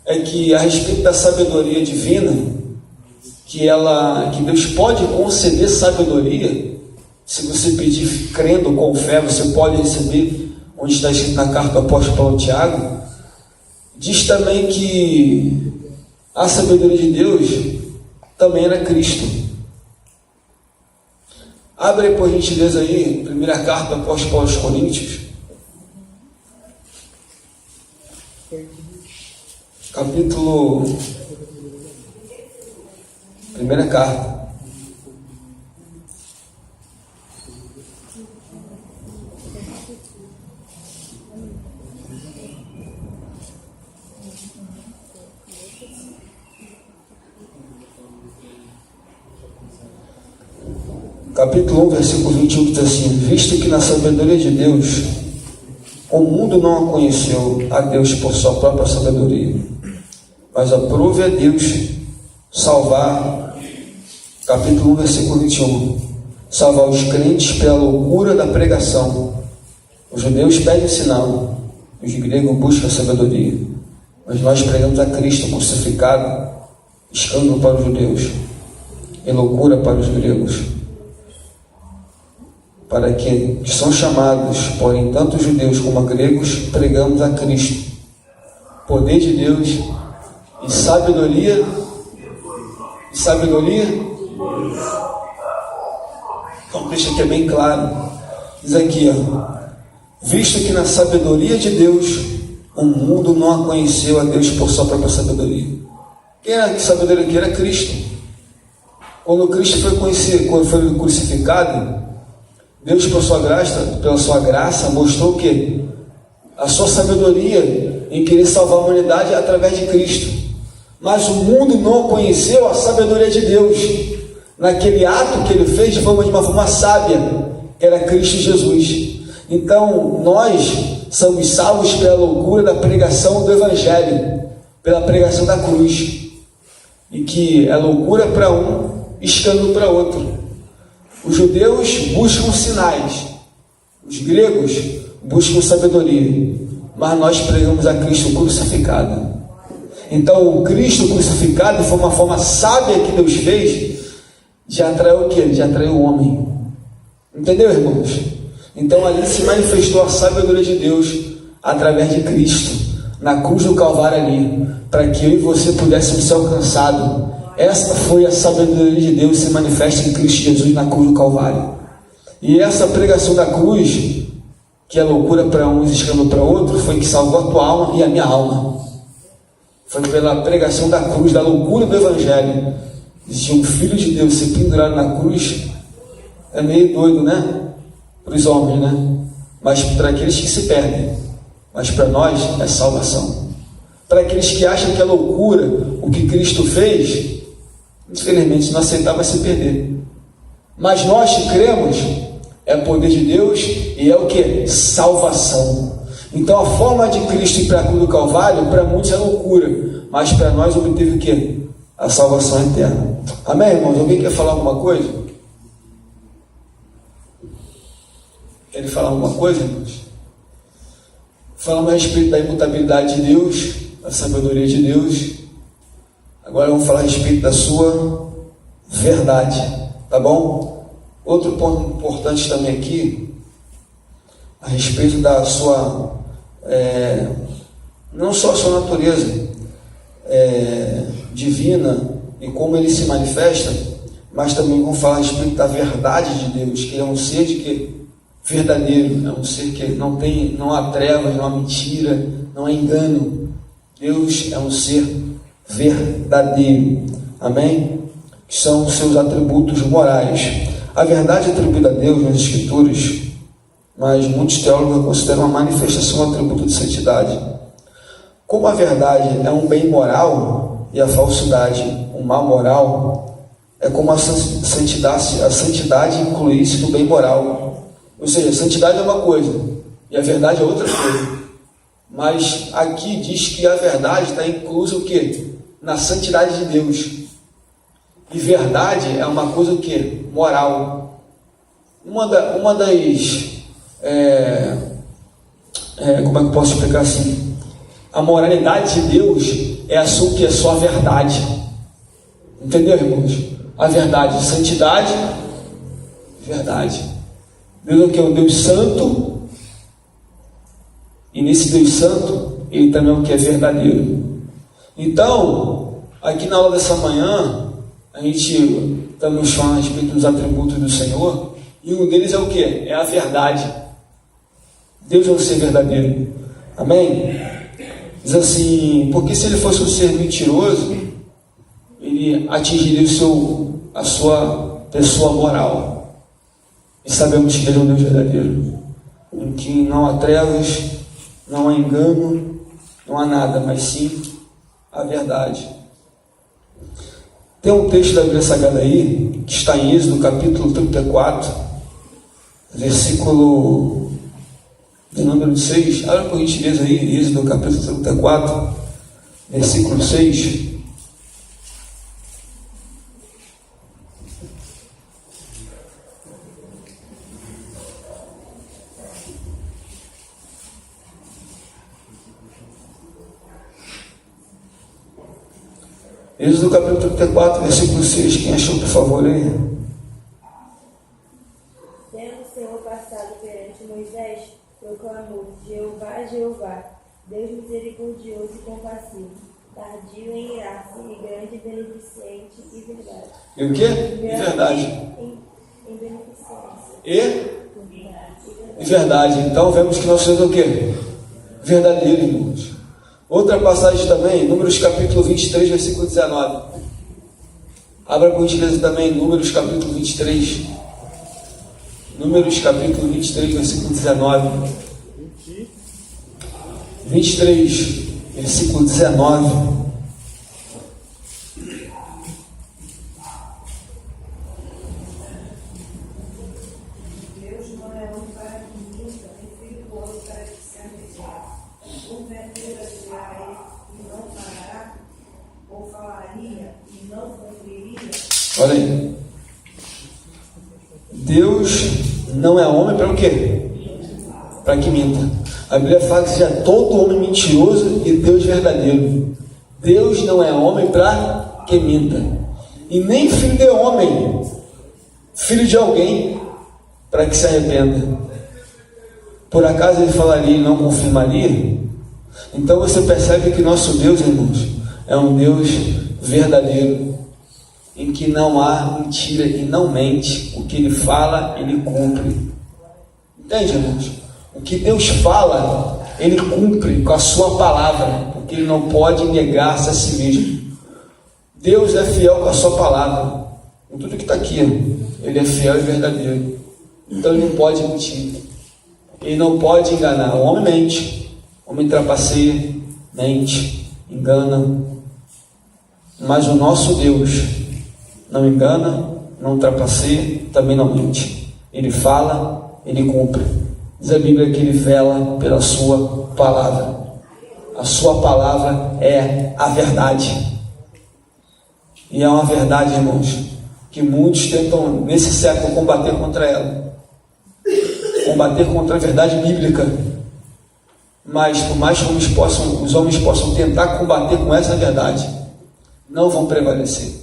Speaker 1: é que a respeito da sabedoria divina, que Deus pode conceder sabedoria. Se você pedir crendo com fé, você pode receber, onde está escrito na carta do apóstolo Paulo Tiago. Diz também que a sabedoria de Deus também era Cristo. Abre aí, por gentileza, aí, primeira carta do apóstolo Paulo aos Coríntios, capítulo, primeira carta. capítulo 1, versículo 21, diz assim: visto que na sabedoria de Deus, o mundo não conheceu a Deus por sua própria sabedoria, mas aprove a Deus salvar, capítulo 1, versículo 21, salvar os crentes pela loucura da pregação. Os judeus pedem sinal, os gregos buscam sabedoria, mas nós pregamos a Cristo crucificado, escândalo para os judeus e loucura para os gregos, para que são chamados, porém, tanto judeus como gregos, pregamos a Cristo, poder de Deus e sabedoria. E sabedoria? Então, deixa aqui é bem claro. Diz aqui, visto que na sabedoria de Deus, o mundo não conheceu a Deus por sua própria sabedoria. Quem era que sabedoria? Que era Cristo. Quando Cristo foi conhecido, quando foi crucificado, Deus, pela sua graça, mostrou o quê? A sua sabedoria em querer salvar a humanidade através de Cristo. Mas o mundo não conheceu a sabedoria de Deus naquele ato que ele fez de uma forma sábia, que era Cristo Jesus. Então, nós somos salvos pela loucura da pregação do Evangelho, pela pregação da cruz, e que é loucura para um, escândalo para outro. Os judeus buscam sinais, os gregos buscam sabedoria, mas nós pregamos a Cristo crucificado. Então, o Cristo crucificado foi uma forma sábia que Deus fez de atrair o quê? De atrair o homem. Entendeu, irmãos? Então, ali se manifestou a sabedoria de Deus através de Cristo, na cruz do Calvário ali, para que eu e você pudéssemos ser alcançados. Essa foi a sabedoria de Deus se manifesta em Cristo Jesus na cruz do Calvário. E essa pregação da cruz, que é loucura para uns e escândalo para outros, foi que salvou a tua alma e a minha alma. Foi pela pregação da cruz, da loucura do Evangelho. Existia um Filho de Deus ser pendurado na cruz. É meio doido, né? Para os homens, né? Mas para aqueles que se perdem. Mas para nós é salvação. Para aqueles que acham que é loucura o que Cristo fez, infelizmente não aceitar, vai se perder. Mas nós que cremos, é poder de Deus e é o que? Salvação. Então a forma de Cristo ir para a cruz do Calvário, para muitos é loucura, mas para nós obteve o que? A salvação eterna. Amém, irmãos? Alguém quer falar alguma coisa? Quer falar alguma coisa, irmãos? Falamos a respeito da imutabilidade de Deus, da sabedoria de Deus. Agora vamos falar a respeito da sua verdade, tá bom? Outro ponto importante também aqui, a respeito da sua, não só a sua natureza divina e como ele se manifesta, mas também vamos falar a respeito da verdade de Deus, que é um ser de que verdadeiro, é um ser que não há trevas, não há mentira, não há engano. Deus é um ser verdadeiro, amém? Que são os seus atributos morais. A verdade é atribuída a Deus nas Escrituras, mas muitos teólogos consideram a manifestação um atributo de santidade. Como a verdade é um bem moral e a falsidade um mal moral, é como a santidade incluísse no bem moral. Ou seja, a santidade é uma coisa e a verdade é outra coisa. Mas aqui diz que a verdade está inclusa o quê? Na santidade de Deus. E verdade é uma coisa o quê? Moral. Uma das... como é que eu posso explicar assim? A moralidade de Deus é a sua que é só a verdade. Entendeu, irmãos? A verdade, santidade, verdade. Deus é o que? É um Deus santo. E nesse Deus santo, ele também é o que? É verdadeiro. Então, aqui na aula dessa manhã, a gente estamos falando a respeito dos atributos do Senhor, e um deles é o que? É a verdade. Deus é um ser verdadeiro. Amém? Diz assim, porque se ele fosse um ser mentiroso, ele atingiria a sua pessoa moral. E sabemos que ele é um Deus verdadeiro, em que não há trevas, não há engano, não há nada, mas sim a verdade. Tem um texto da Bíblia Sagrada aí, que está em Êxodo, capítulo 34, versículo de número 6. Abra por gentileza aí, Êxodo, capítulo 34, versículo 6. Êxodo capítulo 34, versículo 6, quem achou, por favor, aí?
Speaker 5: Tendo o Senhor passado perante Moisés, proclamou: Jeová, Jeová, Deus misericordioso e compassivo, tardio em irar-se e grande beneficente e verdade.
Speaker 1: E o quê? E verdade.
Speaker 5: Em beneficência.
Speaker 1: E verdade. Então vemos que nós somos o quê? Verdadeiro, irmãos. Outra passagem também, Números capítulo 23, versículo 19. Abra por gentileza também, Números capítulo 23. Números capítulo 23, versículo 19. 23, versículo 19. Olha aí. Deus não é homem para o quê? Para que minta. A Bíblia fala que seja todo homem mentiroso e Deus verdadeiro. Deus não é homem para que minta. E nem filho de homem, filho de alguém, para que se arrependa. Por acaso ele falaria e não confirmaria? Então você percebe que nosso Deus, irmãos, é um Deus verdadeiro, em que não há mentira e não mente. O que ele fala, ele cumpre. Entende, irmãos? O que Deus fala, ele cumpre com a sua palavra, porque ele não pode negar-se a si mesmo. Deus é fiel com a sua palavra, com tudo que está aqui, ele é fiel e verdadeiro. Então ele não pode mentir, ele não pode enganar. O homem mente, o homem trapaceia, mente, engana, mas o nosso Deus não engana, não trapaceia, também não mente. Ele fala, ele cumpre. Diz a Bíblia que ele vela pela sua palavra. A sua palavra é a verdade. E é uma verdade, irmãos, que muitos tentam nesse século combater contra ela. Combater contra a verdade bíblica. Mas por mais que os homens possam tentar combater com essa verdade, não vão prevalecer.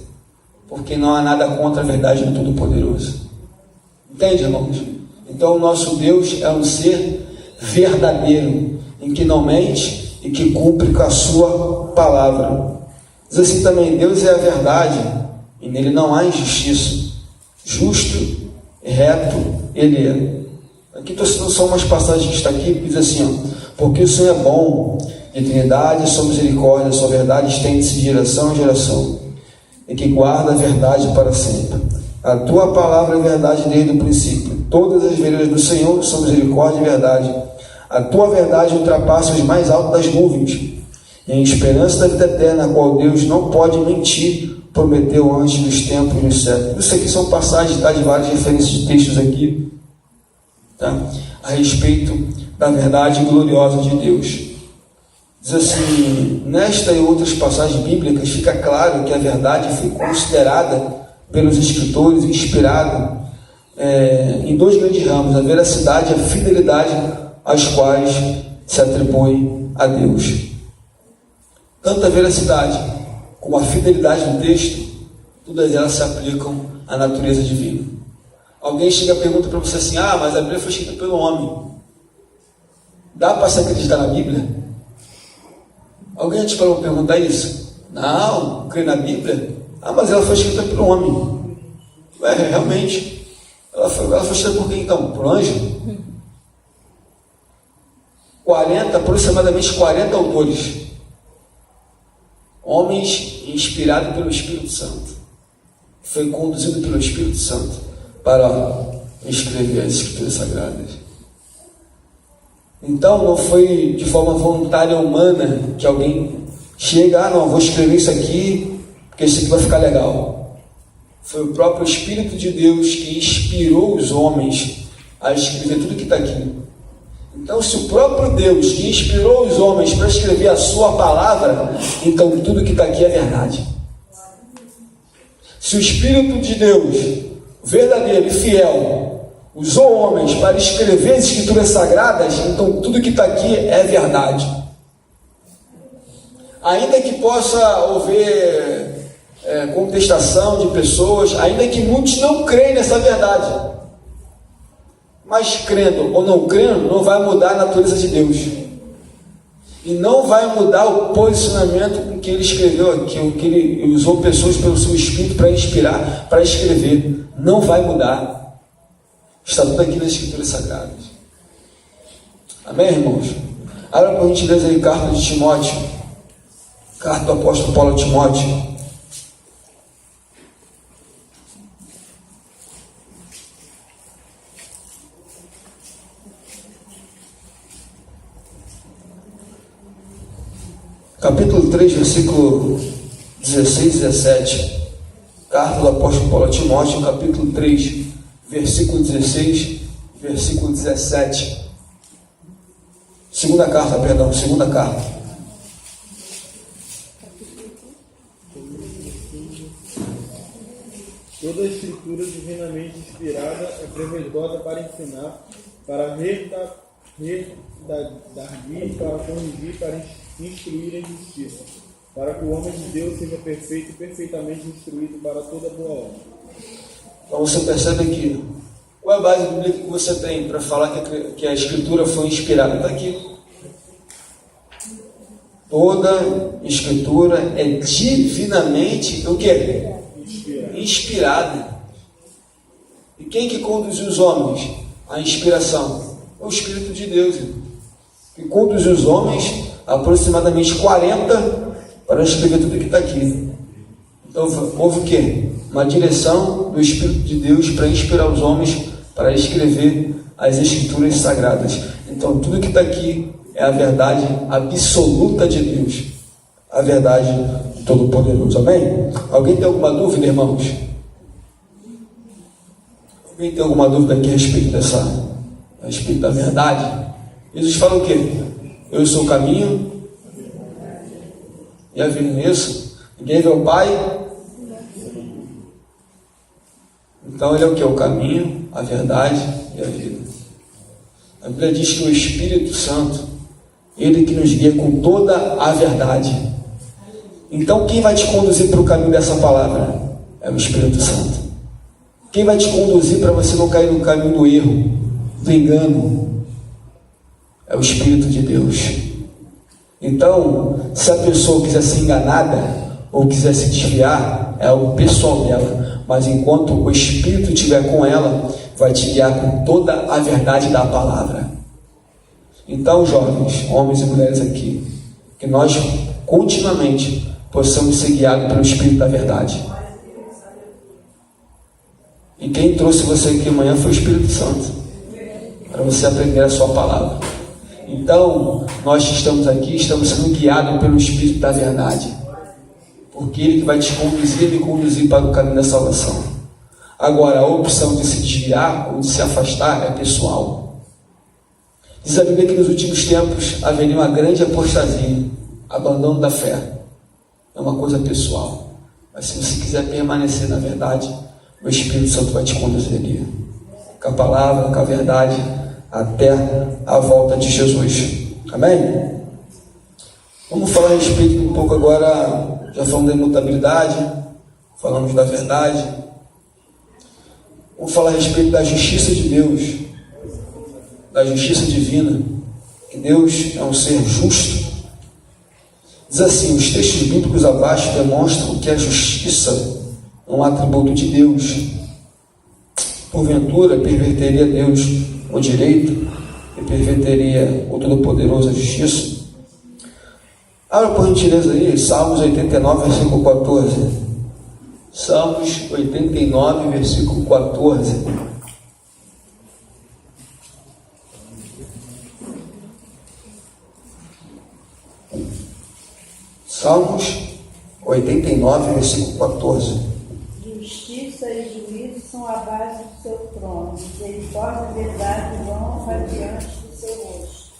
Speaker 1: Porque não há nada contra a verdade do Todo-Poderoso. Entende, irmãos? Então o nosso Deus é um ser verdadeiro, em que não mente e que cumpre com a sua palavra. Diz assim também: Deus é a verdade e nele não há injustiça. Justo e reto ele é. Aqui estou citando só umas passagens que está aqui, que diz assim, porque o Senhor é bom, de eternidade, sua misericórdia, sua verdade estende-se de geração em geração, e que guarda a verdade para sempre. A tua palavra é verdade desde o princípio. Todas as veredas do Senhor são misericórdia e verdade. A tua verdade ultrapassa os mais altos das nuvens. E em esperança da vida eterna, a qual Deus não pode mentir, prometeu antes dos tempos e dos séculos. Isso aqui são passagens, de várias referências de textos aqui, a respeito da verdade gloriosa de Deus. Diz assim: nesta e outras passagens bíblicas fica claro que a verdade foi considerada pelos escritores, inspirada em dois grandes ramos: a veracidade e a fidelidade, às quais se atribui a Deus. Tanto a veracidade como a fidelidade do texto, todas elas se aplicam à natureza divina. Alguém chega e pergunta para você assim: mas a Bíblia foi escrita pelo homem. Dá para se acreditar na Bíblia? Alguém te falou perguntar isso? Não, crê na Bíblia? Mas ela foi escrita por um homem. Realmente. Ela foi escrita por quem então? Por anjo? Aproximadamente 40 autores. Homens inspirados pelo Espírito Santo. Foi conduzido pelo Espírito Santo para escrever as Escrituras Sagradas. Então não foi de forma voluntária humana que alguém chega: não, vou escrever isso aqui porque isso aqui vai ficar legal. Foi o próprio Espírito de Deus que inspirou os homens a escrever tudo que está aqui. Então, se o próprio Deus que inspirou os homens para escrever a sua palavra, então tudo que está aqui é verdade. Se o Espírito de Deus, verdadeiro e fiel, usou homens para escrever as Escrituras Sagradas, então tudo que está aqui é verdade. Ainda que possa haver contestação de pessoas, ainda que muitos não creem nessa verdade, mas crendo ou não crendo, não vai mudar a natureza de Deus, e não vai mudar o posicionamento com que ele escreveu aqui, o que ele usou pessoas pelo seu Espírito para inspirar, para escrever. Não vai mudar. Está tudo aqui nas Escrituras Sagradas. Amém, irmãos? Abra por gentileza aí, carta de Timóteo, carta do apóstolo Paulo a Timóteo. Capítulo 3, versículo 16 e 17. Carta do apóstolo Paulo a Timóteo, capítulo 3, versículo 16, versículo 17. Segunda carta.
Speaker 6: Toda a escritura divinamente inspirada é proveitosa para ensinar, para redarguir, para corrigir, para instruir em justiça, para que o homem de Deus seja perfeito e perfeitamente instruído para toda boa obra.
Speaker 1: Então você percebe aqui, qual é a base bíblica que você tem para falar que a Escritura foi inspirada? Está aqui. Toda Escritura é divinamente o quê? Inspirada. E quem que conduziu os homens à inspiração? É o Espírito de Deus, que conduziu os homens, aproximadamente 40, para escrever tudo que está aqui. Então houve o quê? Uma direção do Espírito de Deus para inspirar os homens para escrever as Escrituras Sagradas. Então tudo que está aqui é a verdade absoluta de Deus, a verdade do Todo-Poderoso. Amém? Alguém tem alguma dúvida, irmãos? Alguém tem alguma dúvida aqui a respeito da verdade? Jesus fala o quê? Eu sou o caminho e a vida. Nisso ninguém vê o Pai. Então ele é o que? O caminho, a verdade e a vida. A Bíblia diz que o Espírito Santo, ele que nos guia com toda a verdade. Então quem vai te conduzir para o caminho dessa palavra? É o Espírito Santo. Quem vai te conduzir para você não cair no caminho do erro, do engano? É o Espírito de Deus. Então, se a pessoa quiser ser enganada ou quiser se desviar, é o pessoal dela. Mas enquanto o Espírito estiver com ela, vai te guiar com toda a verdade da palavra. Então, jovens, homens e mulheres aqui, que nós continuamente possamos ser guiados pelo Espírito da verdade. E quem trouxe você aqui amanhã foi o Espírito Santo, para você aprender a sua palavra. Então, nós que estamos aqui, estamos sendo guiados pelo Espírito da verdade, porque Ele que vai te conduzir e me conduzir para o caminho da salvação. Agora, a opção de se desviar ou de se afastar é pessoal. Diz a Bíblia que nos últimos tempos haveria uma grande apostasia, abandono da fé. É uma coisa pessoal. Mas se você quiser permanecer na verdade, o Espírito Santo vai te conduzir ali, com a palavra, com a verdade, até a volta de Jesus. Amém? Vamos falar a respeito um pouco agora, já falamos da imutabilidade, falamos da verdade. Vamos falar a respeito da justiça de Deus, da justiça divina, que Deus é um ser justo. Diz assim, os textos bíblicos abaixo demonstram que a justiça é um atributo de Deus. Porventura, perverteria Deus o direito e perverteria o Todo-Poderoso a justiça? Abra por gentileza aí, Salmos 89, versículo 14. Salmos 89, versículo 14. Salmos 89, versículo 14.
Speaker 4: Justiça trono. Misericórdia e verdade vão adiante do seu rosto.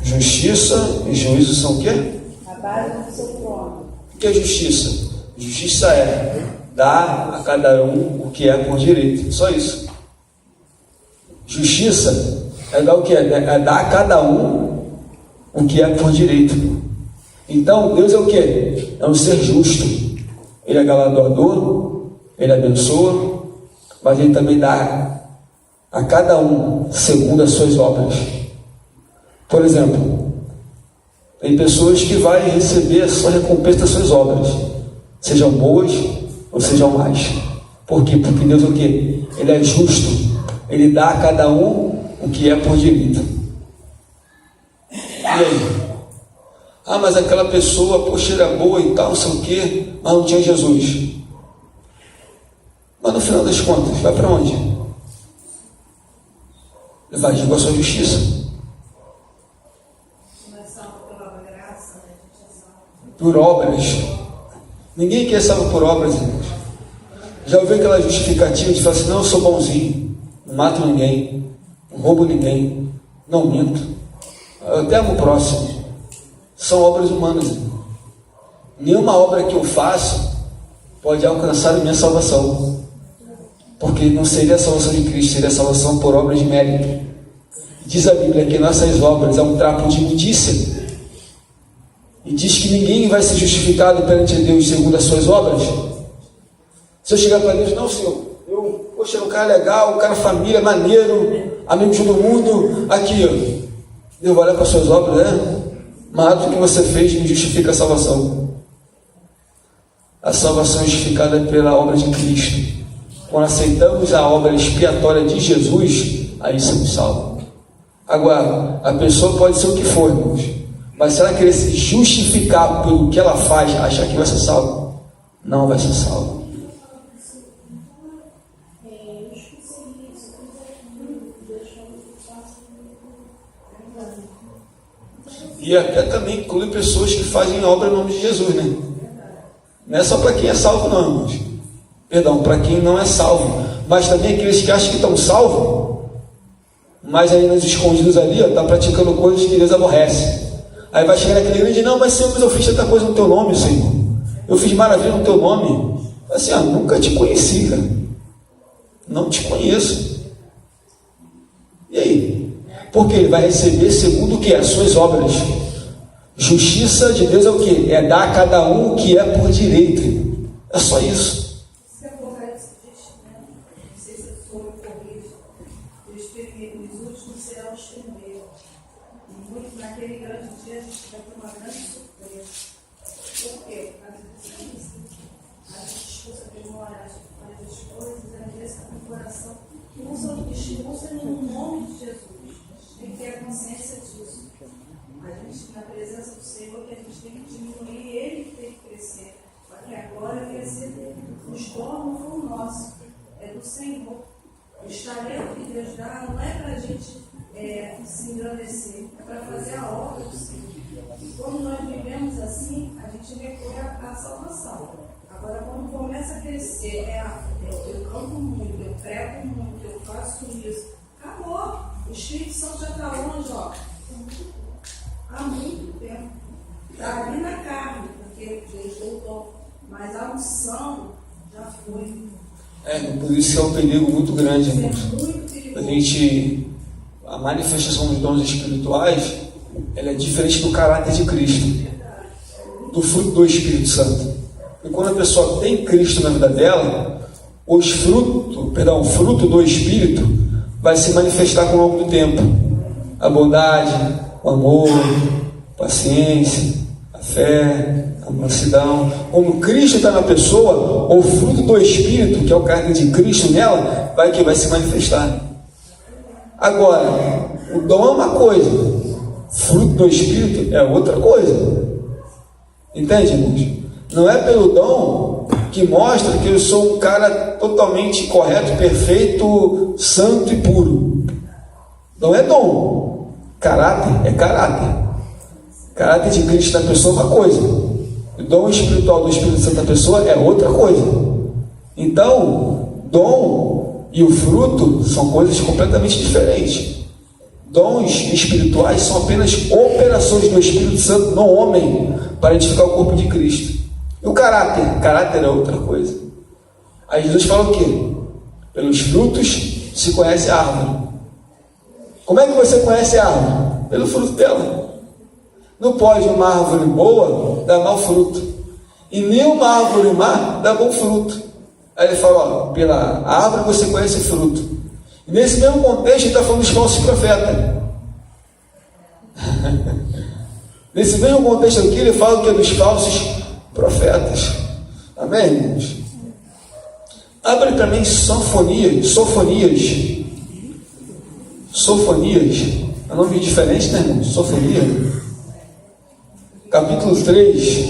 Speaker 1: Justiça e juízo são o quê?
Speaker 4: A base do seu trono.
Speaker 1: O que é justiça? Justiça é dar a cada um o que é por direito. Só isso. Justiça é dar o que é? É dar a cada um o que é por direito. Então, Deus é o que? É um ser justo. Ele é galardoador, Ele abençoa, mas Ele também dá a cada um segundo as suas obras. Por exemplo, tem pessoas que vão receber a sua recompensa das suas obras, sejam boas ou sejam más. Por quê? Porque Deus é o quê? Ele é justo. Ele dá a cada um o que é por direito. E aí? Ah, mas aquela pessoa, poxa, era boa e tal, não sei o quê, mas não tinha Jesus. Mas no final das contas, vai para onde? Ele vai agir com a sua justiça. Por obras. Ninguém quer salvo por obras, irmãos. Já ouviu aquela justificativa de falar assim: não, eu sou bonzinho, não mato ninguém, não roubo ninguém, não minto, eu até amo o próximo. São obras humanas, irmão. Nenhuma obra que eu faço pode alcançar a minha salvação, porque não seria a salvação de Cristo, seria a salvação por obras de mérito. Diz a Bíblia que nossas obras é um trapo de imundícia, e diz que ninguém vai ser justificado perante Deus segundo as suas obras. Se eu chegar para Deus: não, Senhor, poxa, o cara é legal, o cara é família, maneiro, amigo de todo mundo, aqui, ó, Deus vai olhar para as suas obras, né? Mas o que você fez me justifica a salvação. A salvação é justificada pela obra de Cristo. Quando aceitamos a obra expiatória de Jesus, aí somos salvos. Agora, a pessoa pode ser o que for, irmãos, mas se ela querer se justificar pelo que ela faz, achar que vai ser salvo, não vai ser salvo. E até também inclui pessoas que fazem obra em nome de Jesus, né? Não é só para quem é salvo, não, irmãos. Perdão, para quem não é salvo, mas também aqueles que acham que estão salvos, mas aí nos escondidos ali, ó, tá praticando coisas que Deus aborrece. Aí vai chegar naquele igreja e diz: não, mas Senhor, eu fiz tanta coisa no teu nome, Senhor, eu fiz maravilha no teu nome. Assim, ó, nunca te conheci, cara, não te conheço. E aí? Porque ele vai receber segundo o que? As suas obras. Justiça de Deus é o que? É dar a cada um o que é por direito. É só isso.
Speaker 3: Se a Apocalipse diz, né? Não sei se eu sou corrido, os últimos serão os primeiros. E muito naquele grande dia a gente vai ter uma grande surpresa. Por quê? A gente discursa memória, faz as coisas, às vezes com o coração. Não são discursos no nome de Jesus. Tem que ter a consciência disso. A gente, na presença do Senhor, que a gente tem que diminuir, Ele que tem que crescer. Para que agora crescer dele. Os dons não são nossos, é do Senhor. O talento que Deus dá não é para a gente se engrandecer, é para fazer a obra do Senhor. E quando nós vivemos assim, a gente recorre à salvação. Agora, quando começa a crescer, eu canto muito, eu prego muito, eu faço isso. Acabou. O Espírito Santo já está longe, ó. Há muito tempo. Está ali na carne, porque Deus voltou. Mas a unção já foi.
Speaker 1: Por isso que é um perigo muito grande, irmãos.
Speaker 3: É muito perigoso.
Speaker 1: A manifestação dos dons espirituais, ela é diferente do caráter de Cristo, do fruto do Espírito Santo. E quando a pessoa tem Cristo na vida dela, o fruto do Espírito vai se manifestar com o longo do tempo. A bondade, o amor, a paciência, a fé, a mansidão. Como Cristo está na pessoa, o fruto do Espírito, que é o caráter de Cristo nela, vai se manifestar. Agora, o dom é uma coisa, fruto do Espírito é outra coisa. Entende, irmãos? Não é pelo dom que mostra que eu sou um cara totalmente correto, perfeito, santo e puro. Não é dom. Caráter é caráter. Caráter de Cristo na pessoa é uma coisa. O dom espiritual do Espírito Santo na pessoa é outra coisa. Então, dom e o fruto são coisas completamente diferentes. Dons espirituais são apenas operações do Espírito Santo no homem para edificar o corpo de Cristo. E o caráter? Caráter é outra coisa. Aí Jesus fala o quê? Pelos frutos se conhece a árvore. Como é que você conhece a árvore? Pelo fruto dela. Não pode uma árvore boa dar mau fruto, e nem uma árvore má dar bom fruto. Aí ele fala, ó, pela árvore você conhece o fruto. E nesse mesmo contexto ele está falando dos falsos profetas. Nesse mesmo contexto aqui ele fala que é dos falsos profetas. Amém, irmãos? Abre para mim Sofonias. É um nome diferente, né, irmãos? Sofonias. Capítulo 3,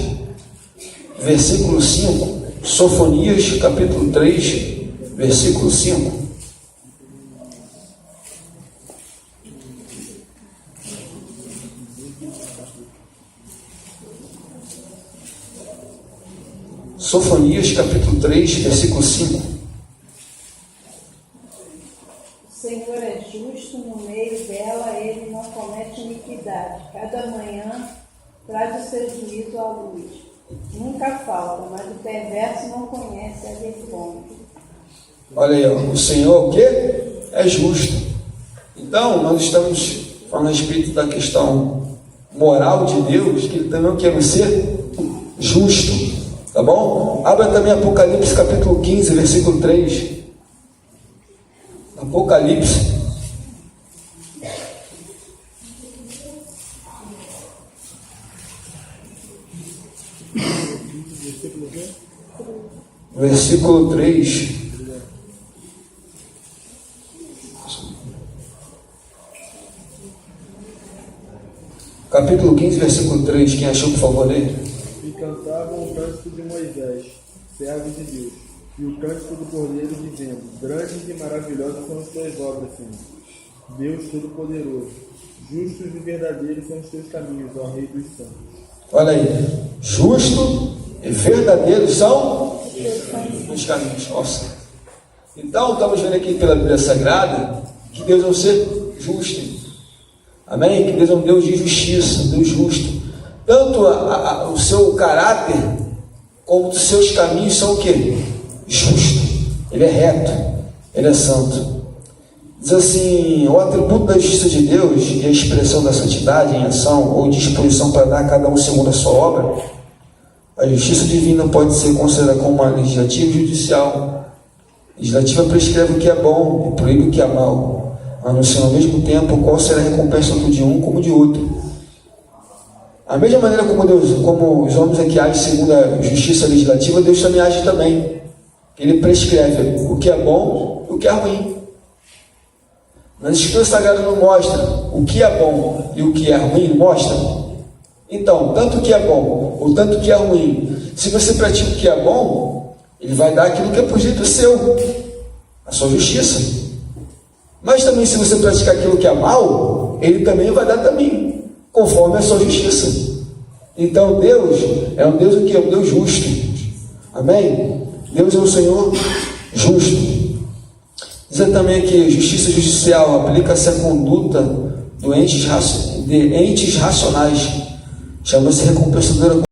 Speaker 1: versículo 5. Sofonias, capítulo 3, versículo 5. Sofonias, capítulo 3, versículo 5.
Speaker 4: O Senhor é justo, no meio dela ele não comete iniquidade. Cada manhã traz o seu juízo à luz. Nunca falta, mas o perverso não conhece a vergonha.
Speaker 1: Olha aí, ó, o Senhor o quê? É justo. Então, nós estamos falando a respeito da questão moral de Deus, que Ele também quer ser justo. Tá bom? Abra também Apocalipse capítulo 15, versículo 3. Apocalipse. Versículo 3. Capítulo 15, versículo 3. Quem achou, por favor, lê?
Speaker 6: E cantavam o cântico de Moisés, servo de Deus, e o cântico do Cordeiro, dizendo: grandes e maravilhosas são as tuas obras, Senhor, Deus Todo-Poderoso, justos e verdadeiros são os teus caminhos, ó Rei dos Santos.
Speaker 1: Olha aí, justo e verdadeiro são os caminhos. Nossa. Então, estamos vendo aqui pela Bíblia Sagrada que Deus é um ser justo. Amém? Que Deus é um Deus de justiça, um Deus justo. Tanto o seu caráter como os seus caminhos são o quê? Justo. Ele é reto, ele é santo. Diz assim: o atributo da justiça de Deus e a expressão da santidade em ação ou disposição para dar a cada um segundo a sua obra. A justiça divina pode ser considerada como uma legislativa e judicial. A legislativa prescreve o que é bom e proíbe o que é mal, anunciando ao mesmo tempo qual será a recompensa tanto de um como de outro. A mesma maneira como os homens aqui agem segundo a justiça legislativa, Deus também age também. Ele prescreve o que é bom e o que é ruim. Nas Escrituras Sagradas não mostra o que é bom e o que é ruim, mostra. Então, tanto o que é bom ou tanto o que é ruim, se você pratica o que é bom, Ele vai dar aquilo que é por jeito seu, a sua justiça. Mas também se você praticar aquilo que é mal, Ele também vai dar também, conforme a sua justiça. Então Deus é um Deus o que? É um Deus justo. Amém? Deus é um Senhor justo. Diz também que justiça judicial aplica-se à conduta de entes racionais. Chama-se recompensadora